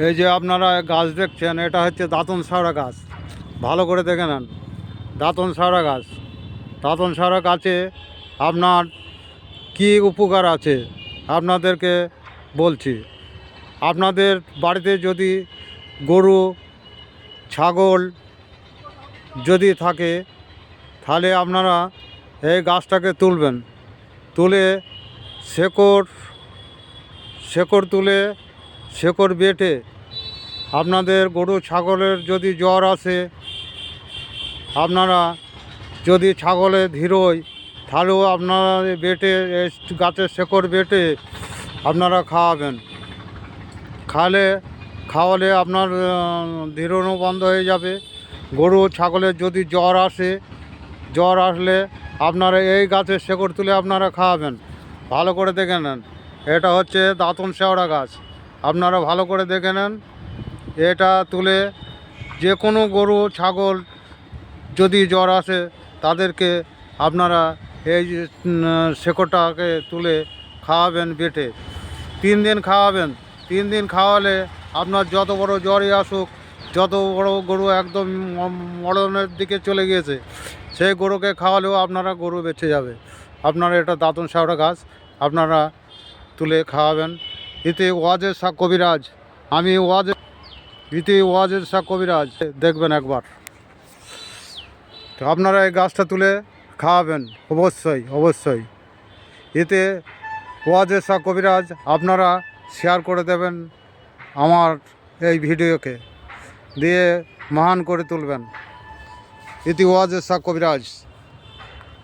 এই যে আপনারা গাছ দেখছেন, এটা হচ্ছে দাঁতন শাওড়া গাছ। ভালো করে দেখে নেন, দাঁতন শাওড়া গাছ। দাঁতন শাওড়া গাছে আপনার কী উপকার আছে আপনাদেরকে বলছি। আপনাদের বাড়িতে যদি গরু ছাগল যদি থাকে, তাহলে আপনারা এই গাছটাকে তুলবেন, তুলে শেকড় তুলে শেকড় বেটে আপনাদের গরু ছাগলের যদি জ্বর আসে, আপনারা যদি ছাগলে ধীরোয়, তাহলেও আপনারা বেটে গাছের শেকড় বেটে আপনারা খাওয়াবেন। খাওয়ালে আপনার ধীরোনো বন্ধ হয়ে যাবে। গরু ছাগলের যদি জ্বর আসলে আপনারা এই গাছের শেকড় তুলে আপনারা খাওয়াবেন। ভালো করে দেখে নেন, এটা হচ্ছে দাঁতন শেওড়া গাছ। আপনারা ভালো করে দেখে নেন, এটা তুলে যে কোনো গরু ছাগল যদি জ্বর আসে তাদেরকে আপনারা এই শেকড়টাকে তুলে খাওয়াবেন বেটে। 3 দিন খাওয়াবেন। 3 দিন খাওয়ালে আপনার যত বড় জ্বরই আসুক, যত বড় গরু একদম মরণের দিকে চলে গিয়েছে, সেই গরুকে খাওয়ালেও আপনারা গরু বেঁচে যাবে। আপনারা এটা দাঁতন শেওড়া গাছ আপনারা তুলে খাওয়াবেন। এতে ওয়াজের শাহ কবিরাজ, ওয়াজের শাহ কবিরাজ দেখবেন একবার। তো আপনারা এই গাছটা তুলে খাওয়াবেন অবশ্যই। এতে ওয়াজের শাহ কবিরাজ আপনারা শেয়ার করে দেবেন আমার এই ভিডিওকে, দিয়ে মহান করে তুলবেন। এতে ওয়াজের শাহ কবিরাজ।